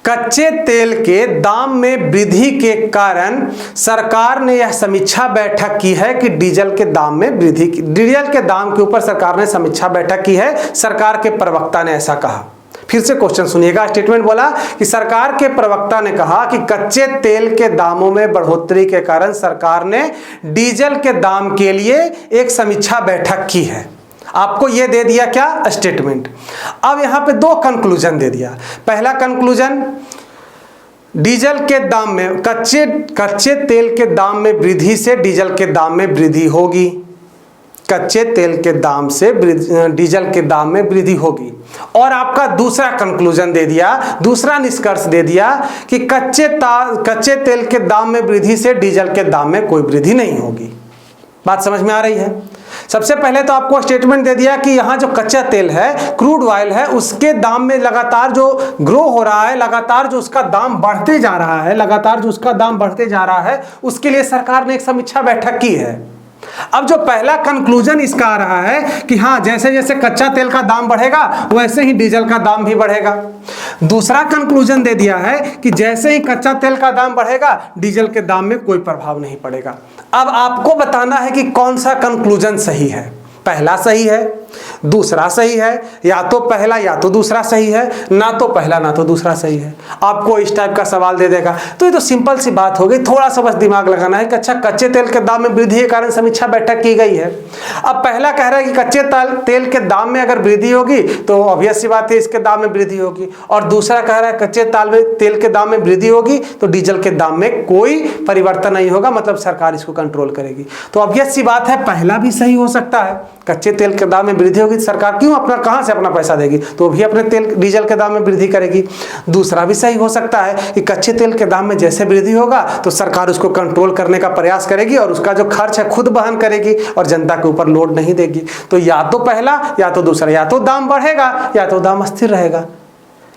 कच्चे तेल के दाम में वृद्धि के कारण सरकार ने यह समीक्षा बैठक की है कि डीजल के दाम में वृद्धि, डीजल के दाम के ऊपर सरकार ने समीक्षा बैठक की है, सरकार के प्रवक्ता ने ऐसा कहा। फिर से क्वेश्चन सुनिएगा। स्टेटमेंट बोला कि सरकार के प्रवक्ता ने कहा कि कच्चे तेल के दामों में बढ़ोतरी के कारण सरकार ने डीजल के दाम के लिए एक समीक्षा बैठक की है। आपको यह दे दिया क्या, स्टेटमेंट। अब यहां पे दो कंक्लूजन दे दिया। पहला कंक्लूजन, डीजल के दाम में, कच्चे तेल के दाम में वृद्धि से डीजल के दाम में वृद्धि होगी। कच्चे तेल के दाम से डीजल के दाम में वृद्धि होगी। और आपका दूसरा कंक्लूजन दे दिया, दूसरा निष्कर्ष दे दिया कि कच्चे तेल के दाम में वृद्धि से डीजल के दाम में कोई वृद्धि नहीं होगी। बात समझ में आ रही है? सबसे पहले तो आपको स्टेटमेंट दे दिया कि यहाँ जो कच्चा तेल है, क्रूड ऑयल है, उसके दाम में लगातार जो ग्रो हो रहा है, लगातार जो उसका दाम बढ़ते जा रहा है, लगातार जो उसका दाम बढ़ते जा रहा है, उसके लिए सरकार ने एक समीक्षा बैठक की है। अब जो पहला कंक्लूजन इसका आ रहा है कि हाँ, जैसे जैसे कच्चा तेल का दाम बढ़ेगा वैसे ही डीजल का दाम भी बढ़ेगा। दूसरा कंक्लूजन दे दिया है कि जैसे ही कच्चा तेल का दाम बढ़ेगा डीजल के दाम में कोई प्रभाव नहीं पड़ेगा। अब आपको बताना है कि कौन सा कंक्लूजन सही है। पहला सही है, दूसरा सही है, या तो पहला या तो दूसरा सही है, ना तो पहला ना तो दूसरा सही है। आपको इस टाइप का सवाल दे देगा। तो ये तो सिंपल सी बात हो गई, थोड़ा सा बस दिमाग लगाना है कि अच्छा कच्चे तेल के दाम में वृद्धि के कारण समीक्षा बैठक की गई है। अब पहला कह रहा है कि कच्चे तेल के दाम में अगर वृद्धि होगी तो ऑब्वियस सी बात है इसके दाम में वृद्धि होगी, और दूसरा कह रहा है कच्चे तेल के दाम में वृद्धि होगी तो डीजल के दाम में कोई परिवर्तन नहीं होगा, मतलब सरकार इसको कंट्रोल करेगी। तो ऑब्वियस सी बात है पहला भी सही हो सकता है, कच्चे तेल के दाम में वृद्धि होगी तो सरकार कहां से अपना पैसा देगी, तो भी अपने डीजल के दाम में वृद्धि करेगी। दूसरा भी सही हो सकता है कि कच्चे तेल के दाम में जैसे वृद्धि होगा तो सरकार उसको कंट्रोल करने का प्रयास करेगी और उसका जो खर्च है खुद वहन करेगी और जनता के ऊपर लोड नहीं देगी। तो या तो पहला या तो दूसरा, या तो दाम बढ़ेगा या तो दाम स्थिर रहेगा,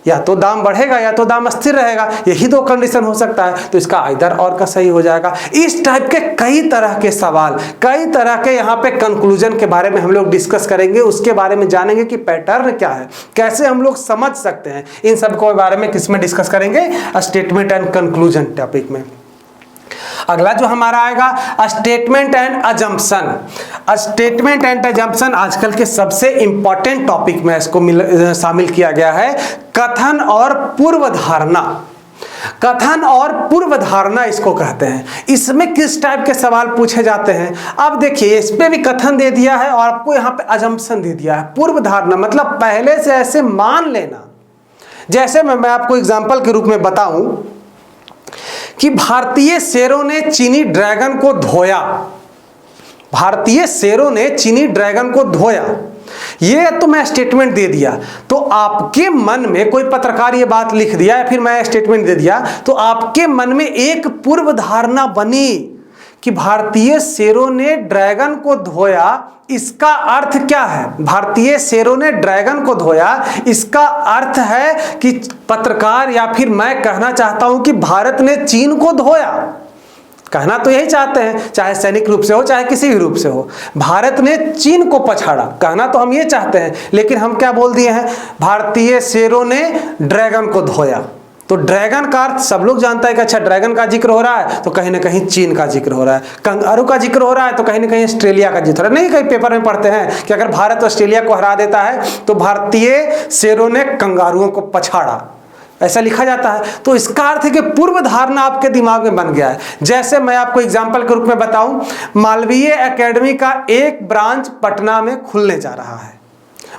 या तो दाम बढ़ेगा या तो दाम स्थिर रहेगा, यही दो कंडीशन हो सकता है। तो इसका आइदर और का सही हो जाएगा। इस टाइप के कई तरह के सवाल, कई तरह के यहाँ पे कंक्लूजन के बारे में हम लोग डिस्कस करेंगे, उसके बारे में जानेंगे कि पैटर्न क्या है, कैसे हम लोग समझ सकते हैं। इन सब के बारे में किसमें डिस्कस करेंगे, स्टेटमेंट एंड कंक्लूजन टॉपिक में। अगला जो हमारा आएगा statement and assumption. Statement and assumption आजकल के सबसे इंपॉर्टेंट टॉपिक में इसको शामिल किया गया है। कथन और पूर्व धारणा, कथन और पूर्व धारणा इसको कहते हैं। इसमें किस टाइप के सवाल पूछे जाते हैं, अब देखिए इस पे भी कथन दे दिया है और आपको यहाँ पे अजम्पशन दे दिया है। पूर्व धारणा मतलब पहले से ऐसे मान लेना। जैसे मैं आपको एग्जाम्पल के रूप में बताऊं कि भारतीय शेरों ने चीनी ड्रैगन को धोया, भारतीय शेरों ने चीनी ड्रैगन को धोया, ये तो मैं स्टेटमेंट दे दिया। तो आपके मन में कोई पत्रकार ये बात लिख दिया या फिर मैं स्टेटमेंट दे दिया, तो आपके मन में एक पूर्व धारणा बनी कि भारतीय शेरों ने ड्रैगन को धोया, इसका अर्थ क्या है, भारतीय शेरों ने ड्रैगन को धोया, इसका अर्थ है कि पत्रकार या फिर मैं कहना चाहता हूं कि भारत ने चीन को धोया। कहना तो यही चाहते हैं, चाहे सैनिक रूप से हो चाहे किसी भी रूप से हो। भारत ने चीन को पछाड़ा, कहना तो हम ये चाहते हैं, लेकिन हम क्या बोल दिए हैं, भारतीय शेरों ने ड्रैगन को धोया। तो ड्रैगन का अर्थ सब लोग जानता है कि अच्छा ड्रैगन का जिक्र हो रहा है तो कहीं ना कहीं चीन का जिक्र हो रहा है, कंगारू का जिक्र हो रहा है तो कहीं ना कहीं ऑस्ट्रेलिया का जिक्र हो रहा है। नहीं, कहीं पेपर में पढ़ते हैं कि अगर भारत ऑस्ट्रेलिया को हरा देता है तो भारतीय शेरों ने कंगारुओं को पछाड़ा, ऐसा लिखा जाता है। तो इसका अर्थ है कि पूर्व धारणा आपके दिमाग में बन गया है। जैसे मैं आपको एग्जाम्पल के रूप में बताऊं, मालवीय एकेडमी का एक ब्रांच पटना में खुलने जा रहा है।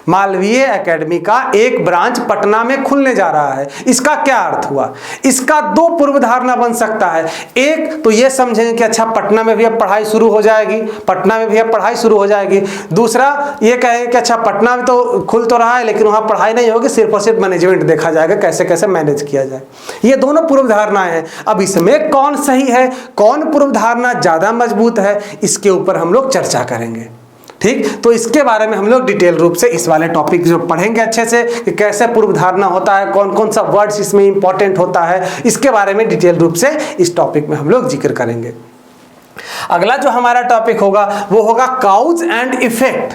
मालवीय एकेडमी का एक ब्रांच पटना में खुलने जा रहा है। इसका क्या अर्थ हुआ? इसका दो पूर्व धारणा बन सकता है। एक तो ये समझेंगे कि अच्छा पटना में भी अब पढ़ाई शुरू हो जाएगी, पटना में भी अब पढ़ाई शुरू हो जाएगी। दूसरा ये कहेंगे कि अच्छा पटना में तो खुल तो रहा है लेकिन वहाँ पढ़ाई नहीं होगी, सिर्फ और सिर्फ मैनेजमेंट देखा जाएगा, कैसे कैसे मैनेज किया जाए। ये दोनों पूर्व धारणाएं हैं। अब इसमें कौन सही है, कौन पूर्व धारणा ज़्यादा मजबूत है, इसके ऊपर हम लोग चर्चा करेंगे। ठीक, तो इसके बारे में हम लोग डिटेल रूप से इस वाले टॉपिक जो पढ़ेंगे अच्छे से कि कैसे पूर्व धारणा होता है, कौन कौन सा वर्ड्स इसमें इंपॉर्टेंट होता है, इसके बारे में डिटेल रूप से इस टॉपिक में हम लोग जिक्र करेंगे। अगला जो हमारा टॉपिक होगा वो होगा काउज एंड इफेक्ट,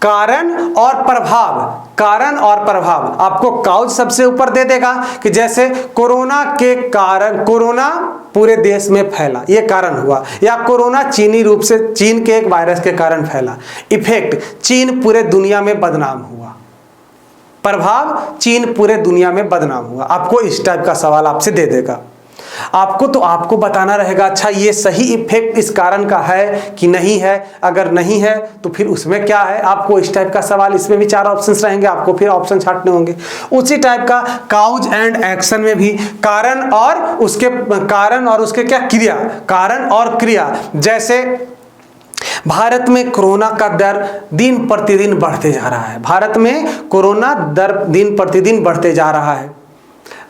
कारण और प्रभाव। कारण और प्रभाव आपको काउज सबसे ऊपर दे देगा कि जैसे कोरोना के कारण, कोरोना पूरे देश में फैला, ये कारण हुआ, या कोरोना चीनी रूप से चीन के एक वायरस के कारण फैला। इफेक्ट, चीन पूरे दुनिया में बदनाम हुआ। प्रभाव, चीन पूरे दुनिया में बदनाम हुआ। आपको इस टाइप का सवाल आपसे दे देगा। आपको बताना रहेगा अच्छा ये सही इफेक्ट इस कारण का है कि नहीं है, अगर नहीं है तो फिर उसमें क्या है। आपको इस टाइप का सवाल, इसमें भी 4 ऑप्शंस रहेंगे, आपको फिर ऑप्शन छांटने होंगे। उसी टाइप का काउज एंड एक्शन में भी कारण और उसके क्या क्रिया, कारण और क्रिया। जैसे भारत में कोरोना का दर दिन प्रतिदिन बढ़ते जा रहा है, भारत में कोरोना दर दिन प्रतिदिन बढ़ते जा रहा है।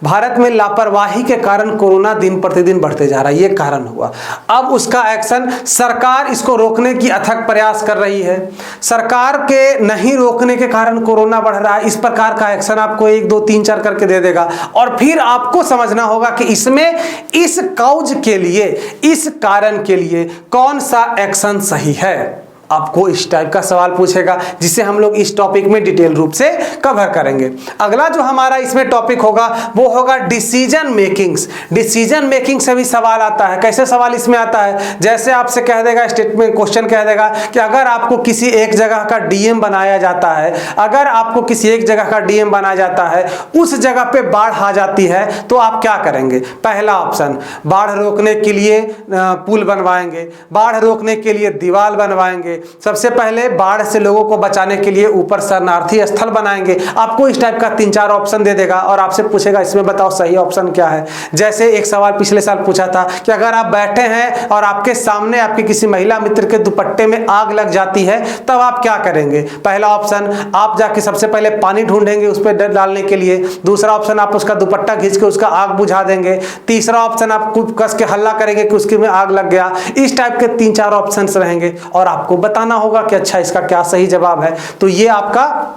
भारत में लापरवाही के कारण कोरोना दिन प्रतिदिन बढ़ते जा रहा है, ये कारण हुआ। अब उसका एक्शन, सरकार इसको रोकने की अथक प्रयास कर रही है, सरकार के नहीं रोकने के कारण कोरोना बढ़ रहा है। इस प्रकार का एक्शन आपको 1 2 3 4 करके दे देगा और फिर आपको समझना होगा कि इसमें इस काउज के लिए, इस कारण के लिए कौन सा एक्शन सही है। आपको इस टाइप का सवाल पूछेगा जिसे हम लोग इस टॉपिक में डिटेल रूप से कवर करेंगे। अगला जो हमारा इसमें टॉपिक होगा वो होगा डिसीजन मेकिंग्स। डिसीजन मेकिंग से भी सवाल आता है। कैसे सवाल इसमें आता है? जैसे आपसे कह देगा, स्टेटमेंट क्वेश्चन कह देगा कि अगर आपको किसी एक जगह का डीएम बनाया जाता है, अगर आपको किसी एक जगह का डीएम बनाया जाता है, उस जगह पे बाढ़ आ जाती है तो आप क्या करेंगे? पहला ऑप्शन, बाढ़ रोकने के लिए पुल बनवाएंगे, बाढ़ रोकने के लिए दीवार बनवाएंगे, सबसे पहले बाढ़ से लोगों को बचाने के लिए ऊपर शरणार्थी स्थल बनाएंगे। आपको इस टाइप का 3 4 ऑप्शन दे देगा और आपसे पूछेगा इसमें बताओ सही ऑप्शन क्या है। जैसे एक सवाल पिछले साल पूछा था कि अगर आप बैठे हैं और आपके सामने आपके किसी महिला मित्र के दुपट्टे में आग लग जाती है तब आप क्या करेंगे? पहला ऑप्शन, आप जाके सबसे पहले पानी ढूंढेंगे उस पर डालने के लिए। दूसरा ऑप्शन, आप उसका दुपट्टा खींच के उसका आग बुझा देंगे। तीसरा ऑप्शन, आप खूब कस के हल्ला करेंगे कि उसके में आग लग गया। इस टाइप के 3 4 ऑप्शन रहेंगे और आपको बताना होगा कि अच्छा इसका क्या सही जवाब है। तो ये आपका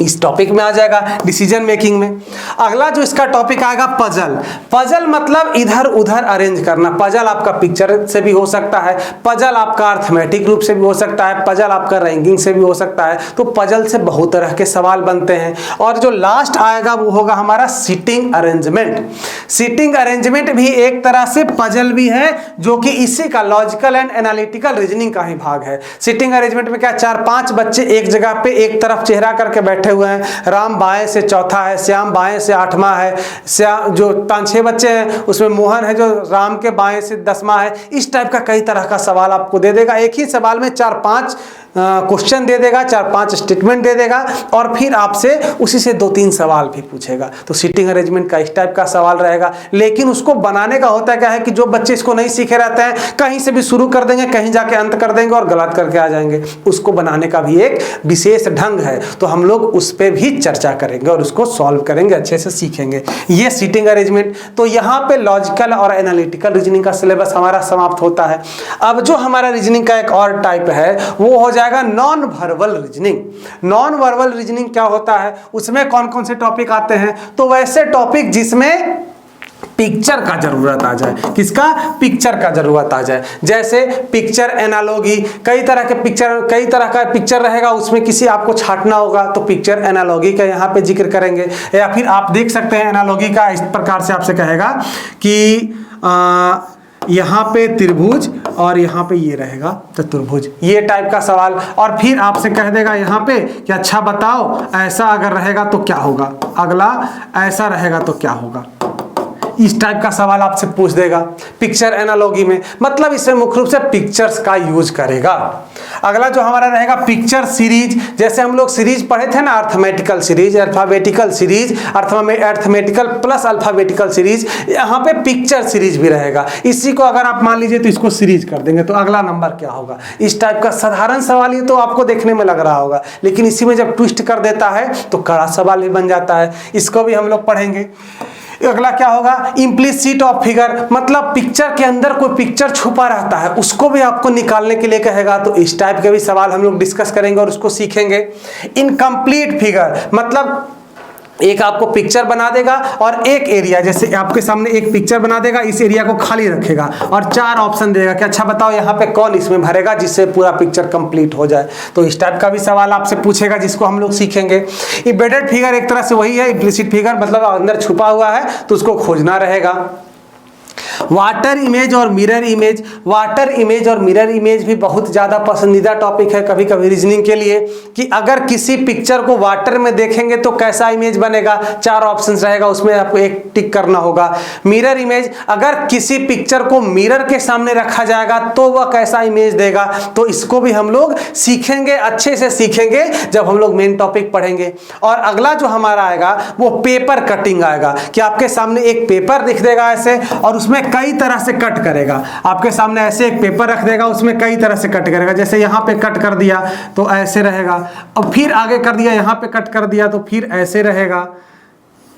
इस टॉपिक में आ जाएगा डिसीजन मेकिंग में। अगला जो इसका टॉपिक आएगा पजल। पजल मतलब इधर उधर अरेंज करना। पजल आपका पिक्चर से भी हो सकता है, पजल आपका अर्थमेटिक रूप से भी हो सकता है, पजल आपका रैंकिंग से भी हो सकता है। तो पजल से बहुत तरह के सवाल बनते हैं। और जो लास्ट आएगा वो होगा हमारा सीटिंग अरेंजमेंट। सीटिंग अरेंजमेंट भी एक तरह से पजल भी है, जो कि इसी का लॉजिकल एंड एनालिटिकल रीजनिंग का ही भाग है। सीटिंग अरेंजमेंट में क्या, 4-5 बच्चे एक जगह पे एक तरफ चेहरा करके बैठे हुए हैं। राम बाएं से चौथा है, श्याम बाएं से 8वां है, श्याम जो 5-6 बच्चे हैं उसमें मोहन है जो राम के बाएं से 10वां है। इस टाइप का कई तरह का सवाल आपको दे देगा। एक ही सवाल में 4-5 क्वेश्चन दे देगा, 4-5 स्टेटमेंट दे देगा और फिर आपसे उसी से 2-3 सवाल भी पूछेगा। तो सीटिंग अरेंजमेंट का इस टाइप का सवाल रहेगा। लेकिन उसको बनाने का होता क्या है कि जो बच्चे इसको नहीं सीखे रहते हैं कहीं से भी शुरू कर देंगे, कहीं जाके अंत कर देंगे और गलत करके आ जाएंगे। उसको बनाने का भी एक विशेष ढंग है। तो हम लोग उस पर भी चर्चा करेंगे और उसको सॉल्व करेंगे, अच्छे से सीखेंगे। ये सीटिंग अरेंजमेंट। तो यहाँ पे लॉजिकल और एनालिटिकल रीजनिंग का सिलेबस हमारा समाप्त होता है। अब जो हमारा रीजनिंग का एक और टाइप है वो हो जाएगा non verbal reasoning. Non verbal reasoning क्या होता है, उसमें कौन कौन से टॉपिक आते हैं? तो वैसे टॉपिक जिसमें पिक्चर का जरूरत आ जाए। किसका? पिक्चर का जरूरत आ जाए। जैसे पिक्चर एनालॉगी, कई तरह का पिक्चर रहेगा, उसमें किसी आपको छांटना होगा तो पिक्चर एनालॉगी का यहाँ पे जिक्र करेंगे। या फिर आप देख सकते हैं एनालॉगी का इस प्रकार से आपसे कहेगा कि यहाँ पे त्रिभुज और यहाँ पे ये रहेगा चतुर्भुज, ये टाइप का सवाल। और फिर आपसे कह देगा यहाँ पे कि अच्छा बताओ ऐसा अगर रहेगा तो क्या होगा, अगला ऐसा रहेगा तो क्या होगा, इस टाइप का सवाल आपसे पूछ देगा पिक्चर एनालॉगी में। मतलब इसमें मुख्य रूप से पिक्चर्स का यूज करेगा। अगला जो हमारा रहेगा पिक्चर सीरीज। जैसे हम लोग सीरीज पढ़े थे ना, arithmetical series, alphabetical series, arithmetical plus alphabetical series, यहाँ पे पिक्चर सीरीज भी रहेगा। इसी को अगर आप मान लीजिए तो इसको सीरीज कर देंगे तो अगला नंबर क्या होगा, इस टाइप का साधारण सवाल ये तो आपको देखने में लग रहा होगा, लेकिन इसी में जब ट्विस्ट कर देता है तो कड़ा सवाल भी बन जाता है। इसको भी हम लोग पढ़ेंगे। अगला क्या होगा, इम्प्लिसिट ऑफ फिगर, मतलब पिक्चर के अंदर कोई पिक्चर छुपा रहता है उसको भी आपको निकालने के लिए कहेगा, तो इस टाइप के भी सवाल हम लोग डिस्कस करेंगे और उसको सीखेंगे। इनकम्प्लीट फिगर, मतलब एक आपको पिक्चर बना देगा और एक एरिया, जैसे आपके सामने एक पिक्चर बना देगा, इस एरिया को खाली रखेगा और 4 ऑप्शन देगा कि अच्छा बताओ यहाँ पे कौन इसमें भरेगा जिससे पूरा पिक्चर कंप्लीट हो जाए। तो इस टाइप का भी सवाल आपसे पूछेगा जिसको हम लोग सीखेंगे। एम्बेडेड फिगर एक तरह से वही है, इम्प्लिसिट फिगर मतलब अंदर छुपा हुआ है तो उसको खोजना रहेगा। वाटर इमेज और मिरर इमेज, वाटर इमेज और मिरर इमेज भी बहुत ज़्यादा पसंदीदा टॉपिक है कभी कभी रीजनिंग के लिए, कि अगर किसी पिक्चर को वाटर में देखेंगे तो कैसा इमेज बनेगा, 4 ऑप्शंस रहेगा, उसमें आपको एक टिक करना होगा। मिरर इमेज, अगर किसी पिक्चर को मिरर के सामने रखा जाएगा तो वह कैसा इमेज देगा, तो इसको भी हम लोग सीखेंगे, अच्छे से सीखेंगे जब हम लोग मेन टॉपिक पढ़ेंगे। और अगला जो हमारा आएगा वो पेपर कटिंग आएगा, कि आपके सामने एक पेपर दिख देगा ऐसे और उसमें कई तरह से कट करेगा। आपके सामने ऐसे एक पेपर रख देगा, उसमें कई तरह से कट करेगा, जैसे यहाँ पे कट कर दिया तो ऐसे रहेगा, और फिर आगे कर दिया, यहाँ पे कट कर दिया तो फिर ऐसे रहेगा,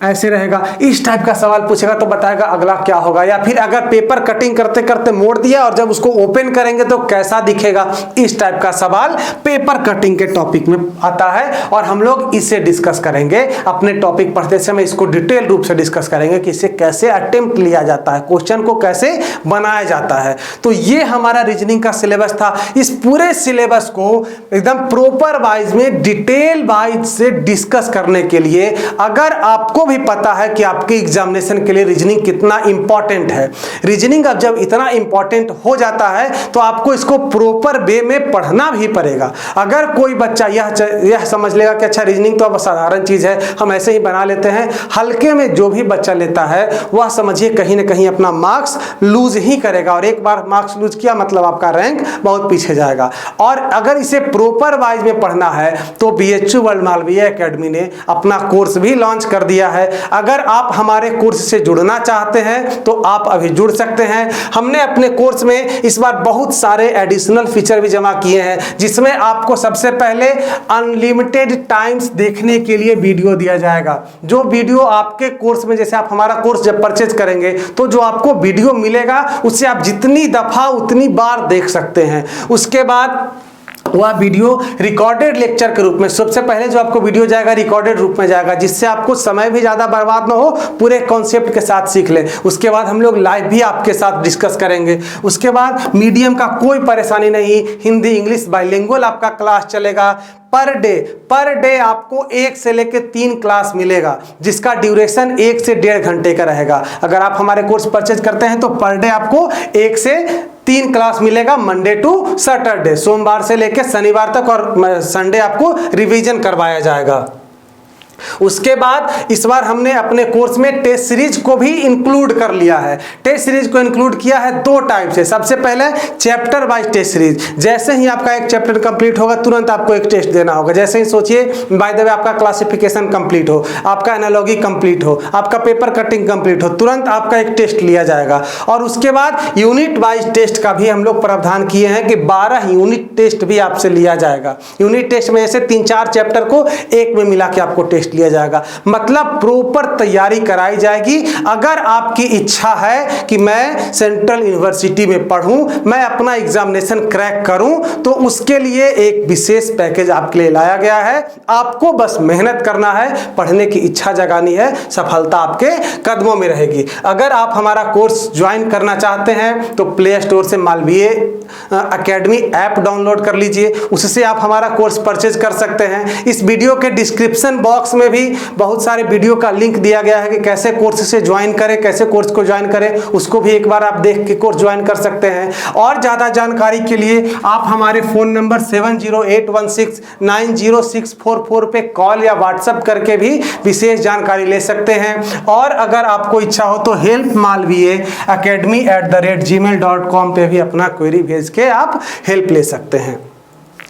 ऐसे रहेगा। इस टाइप का सवाल पूछेगा तो बताएगा अगला क्या होगा। या फिर अगर पेपर कटिंग करते करते मोड़ दिया और जब उसको ओपन करेंगे तो कैसा दिखेगा, इस टाइप का सवाल पेपर कटिंग के टॉपिक में आता है और हम लोग इसे डिस्कस करेंगे अपने टॉपिक पढ़ते समय। इसको डिटेल रूप से डिस्कस करेंगे कि इसे कैसे अटेम्प्ट लिया जाता है, क्वेश्चन को कैसे बनाया जाता है। तो ये हमारा रीजनिंग का सिलेबस था। इस पूरे सिलेबस को एकदम प्रॉपर वाइज में डिटेल वाइज से डिस्कस करने के लिए, अगर आपको भी पता है कि आपके एग्जामिनेशन के लिए रीजनिंग कितना इंपॉर्टेंट है, रीजनिंग अब जब इतना इंपॉर्टेंट हो जाता है तो आपको इसको प्रॉपर वे में पढ़ना भी पड़ेगा। अगर कोई बच्चा यह समझ लेगा कि अच्छा रीजनिंग तो अब साधारण चीज है, हम ऐसे ही बना लेते हैं, हल्के में जो भी बच्चा लेता है वह समझिए कहीं ना कहीं अपना मार्क्स लूज ही करेगा, और एक बार मार्क्स लूज किया मतलब आपका रैंक बहुत पीछे जाएगा। और अगर इसे प्रॉपर वाइज में पढ़ना है तो BHU वर्ल्ड मालवीय एकेडमी ने अपना कोर्स भी लॉन्च कर दिया है। अगर आप हमारे कोर्स से जुड़ना चाहते हैं तो आप अभी जुड़ सकते हैं। हमने अपने कोर्स में इस बार बहुत सारे एडिशनल फीचर भी जमा किए हैं, जिसमें आपको सबसे पहले अनलिमिटेड टाइम्स देखने के लिए वीडियो दिया जाएगा। जो वीडियो आपके कोर्स में, जैसे आप हमारा कोर्स जब परचेज करेंगे तो जो आपको वीडियो मिलेगा उससे आप जितनी दफा उतनी बार देख सकते हैं। उसके बाद वह वीडियो रिकॉर्डेड लेक्चर के रूप में, सबसे पहले जो आपको वीडियो जाएगा रिकॉर्डेड रूप में जाएगा, जिससे आपको समय भी ज़्यादा बर्बाद ना हो, पूरे कॉन्सेप्ट के साथ सीख ले। उसके बाद हम लोग लाइव भी आपके साथ डिस्कस करेंगे। उसके बाद मीडियम का कोई परेशानी नहीं, हिंदी इंग्लिश बाइलिंगुअल आपका क्लास चलेगा। पर डे आपको 1 से लेकर 3 क्लास मिलेगा, जिसका ड्यूरेशन 1 से 1.5 घंटे का रहेगा। अगर आप हमारे कोर्स परचेज करते हैं तो पर डे आपको 1 से 3 क्लास मिलेगा, मंडे टू सैटरडे, सोमवार से लेकर शनिवार तक, और संडे आपको रिवीजन करवाया जाएगा। उसके बाद इस बार हमने अपने कोर्स में टेस्ट सीरीज को भी इंक्लूड कर लिया है। टेस्ट सीरीज को इंक्लूड किया है 2 टाइप से। सबसे पहले चैप्टर वाइज टेस्ट सीरीज, जैसे ही आपका एक चैप्टर कंप्लीट होगा तुरंत आपको एक टेस्ट देना होगा। जैसे ही सोचिए बाय द वे आपका क्लासिफिकेशन कंप्लीट हो, आपका एनालॉगी कंप्लीट हो, आपका पेपर कटिंग कंप्लीट हो, तुरंत आपका एक टेस्ट लिया जाएगा। और उसके बाद यूनिट वाइज टेस्ट का भी हम लोग प्रावधान किए हैं कि 12 यूनिट टेस्ट भी आपसे लिया जाएगा। यूनिट टेस्ट में जैसे 3-4 चैप्टर को एक में मिला के आपको टेस्ट लिया जाएगा। मतलब प्रॉपर तैयारी कराई जाएगी। अगर आपकी इच्छा है कि मैं सेंट्रल यूनिवर्सिटी में पढ़ूं, मैं अपना एग्जामिनेशन क्रैक करूं, तो उसके लिए एक विशेष पैकेज आपके लिए लाया गया है। आपको बस मेहनत करना है, पढ़ने की इच्छा जगानी है, सफलता आपके कदमों में रहेगी। अगर आप हमारा कोर्स ज्वाइन करना चाहते हैं तो प्ले स्टोर से मालवीय एकेडमी ऐप डाउनलोड कर लीजिए, उससे आप हमारा कोर्स परचेज कर सकते हैं। इस वीडियो के डिस्क्रिप्शन बॉक्स में भी बहुत सारे वीडियो का लिंक दिया गया है कि कैसे कोर्स से ज्वाइन करें, कैसे कोर्स को ज्वाइन करें, उसको भी एक बार आप देख के कोर्स ज्वाइन कर सकते हैं। और ज़्यादा जानकारी के लिए आप हमारे फ़ोन नंबर 7081690644 पे कॉल या व्हाट्सएप करके भी विशेष जानकारी ले सकते हैं। और अगर आपको इच्छा हो तो helpmalviyaacademy@gmail.com पे भी अपना क्वेरी भेज के आप हेल्प ले सकते हैं।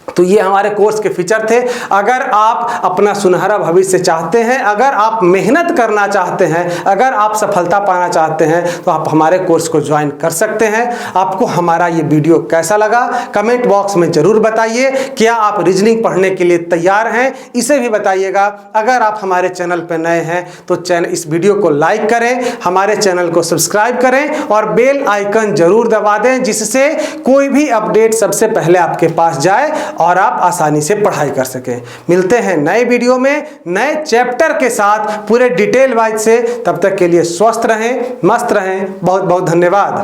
तो ये हमारे कोर्स के फीचर थे। अगर आप अपना सुनहरा भविष्य चाहते हैं, अगर आप मेहनत करना चाहते हैं, अगर आप सफलता पाना चाहते हैं, तो आप हमारे कोर्स को ज्वाइन कर सकते हैं। आपको हमारा ये वीडियो कैसा लगा कमेंट बॉक्स में ज़रूर बताइए। क्या आप रीजनिंग पढ़ने के लिए तैयार हैं, इसे भी बताइएगा। अगर आप हमारे चैनल पर नए हैं तो इस वीडियो को लाइक करें, हमारे चैनल को सब्सक्राइब करें और बेल आइकन जरूर दबा दें, जिससे कोई भी अपडेट सबसे पहले आपके पास जाए और आप आसानी से पढ़ाई कर सकें। मिलते हैं नए वीडियो में नए चैप्टर के साथ पूरे डिटेल वाइज से। तब तक के लिए स्वस्थ रहें, मस्त रहें। बहुत बहुत धन्यवाद।